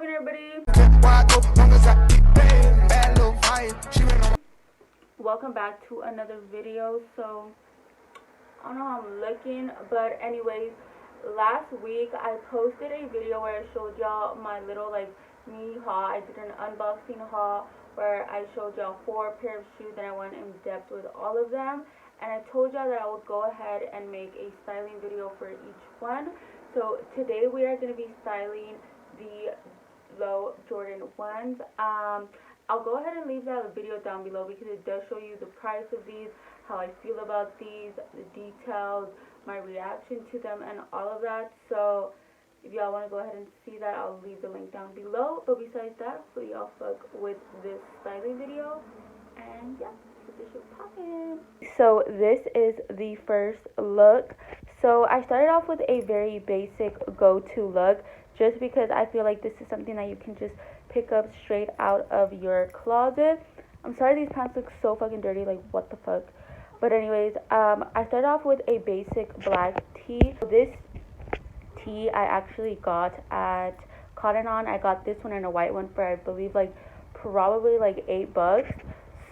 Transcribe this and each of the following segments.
talking, everybody? Welcome back to another video. So I don't know how I'm looking, but anyways, last week I posted a video where I showed y'all my little me haul. I did an unboxing haul where I showed y'all 4 pair of shoes and I went in depth with all of them, and I told y'all that I would go ahead and make a styling video for each one. So today we are going to be styling the low Jordan 1s. I'll go ahead and leave that video down below because it does show you the price of these, how I feel about these, the details, my reaction to them, and all of that. So if y'all want to go ahead and see that, I'll leave the link down below. But besides that, hopefully y'all fuck with this styling video, and yeah, get this shit poppin'. So this is the first look. So I started off with a very basic go-to look, just because I feel like this is something that you can just pick up straight out of your closet. I'm sorry these pants look so fucking dirty, like what the fuck. But anyways, I started off with a basic black tee. This tee I actually got at Cotton On. I got this one and a white one for I believe probably $8.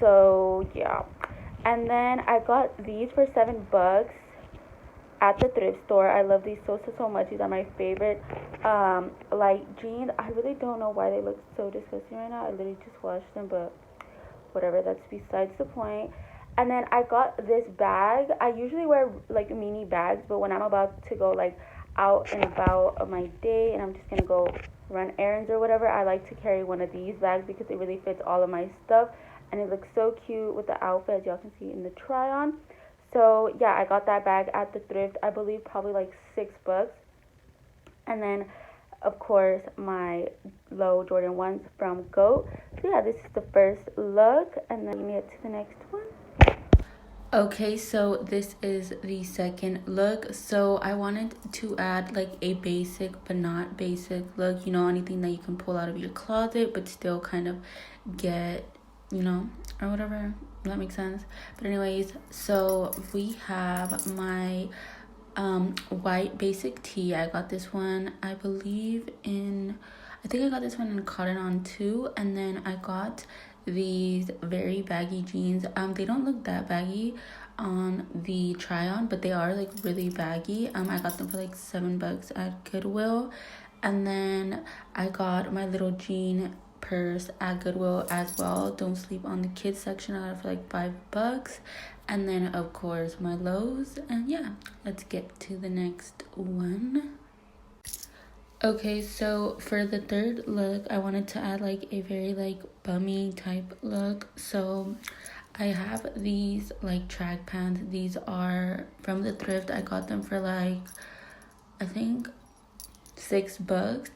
So yeah. And then I got these for $7 at the thrift store. I love these so much. These are my favorite light jeans. I really don't know why they look so disgusting right now. I literally just washed them, but whatever, that's besides the point. And then I got this bag. I usually wear mini bags, but when I'm about to go out and about of my day and I'm just gonna go run errands or whatever, I like to carry one of these bags because it really fits all of my stuff and it looks so cute with the outfit, as y'all can see in the try on. So yeah, I got that bag at the thrift, I believe probably $6. And then of course my low Jordan 1s from GOAT. So yeah, this is the first look, and then we get to the next one. Okay, so this is the second look. So I wanted to add a basic but not basic look, anything that you can pull out of your closet but still kind of get, or whatever. That makes sense. But anyways, so we have my white basic tee. I got this one I think I got this one in Cotton On too. And then I got these very baggy jeans. They don't look that baggy on the try on, but they are really baggy. I got them for $7 at Goodwill. And then I got my little jean purse at Goodwill as well. Don't sleep on the kids section. I got it for $5. And then of course my lows. And yeah, let's get to the next one. Okay, so for the third look, I wanted to add a very bummy type look. So I have these track pants. These are from the thrift. I got them for I think $6,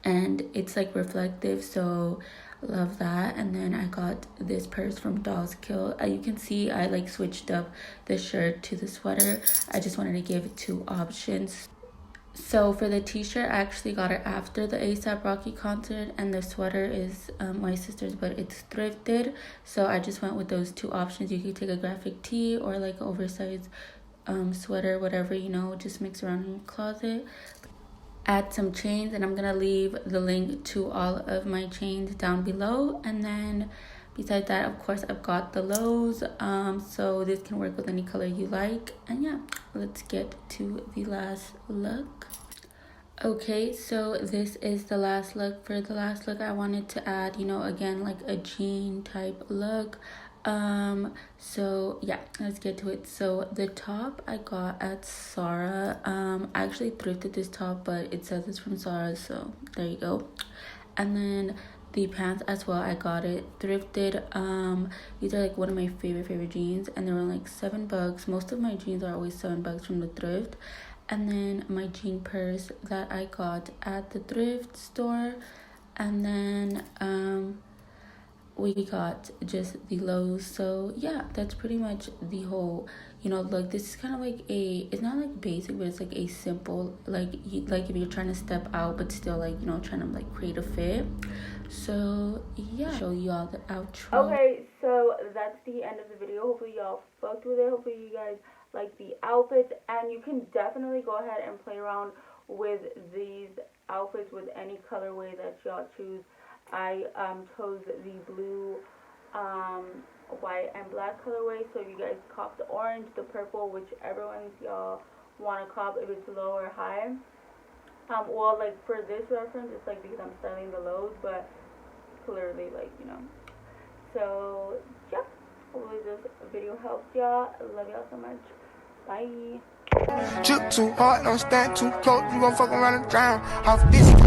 and it's reflective, so love that. And then I got this purse from Dolls Kill. You can see I switched up the shirt to the sweater. I just wanted to give 2 options. So for the t-shirt, I actually got it after the A$AP Rocky concert, and the sweater is my sister's, but it's thrifted. So I just went with those 2 options. You could take a graphic tee or an oversized sweater, whatever, just mix around in your closet. Add some chains, and I'm gonna leave the link to all of my chains down below. And then besides that, of course, I've got the lows, so this can work with any color you like. And yeah, let's get to the last look. Okay, so this is the last look. For the last look, I wanted to add, again, a jean type look. So yeah, let's get to it. So the top I got at Zara. I actually thrifted this top, but it says it's from Zara, so there you go. And then the pants as well, I got it thrifted. These are one of my favorite jeans, and they were $7. Most of my jeans are always $7 from the thrift. And then my jean purse that I got at the thrift store. And then we got just the lows. So yeah, that's pretty much the whole look. This is kind of it's not basic, but it's a simple if you're trying to step out but still trying to create a fit. So yeah, show you all the outro. Okay, so that's the end of the video. Hopefully y'all fucked with it. Hopefully you guys like the outfits, and you can definitely go ahead and play around with these outfits with any colorway that y'all choose. I chose the blue, white, and black colorway. So you guys cop the orange, the purple, whichever ones y'all want to cop, if it's low or high. Well, like for this reference, it's like because I'm styling the lows, but clearly, like, you know. So yeah, hopefully this video helped y'all. Love y'all so much. Bye. Too hard, don't stand too close, you gon' fuck around and drown off this.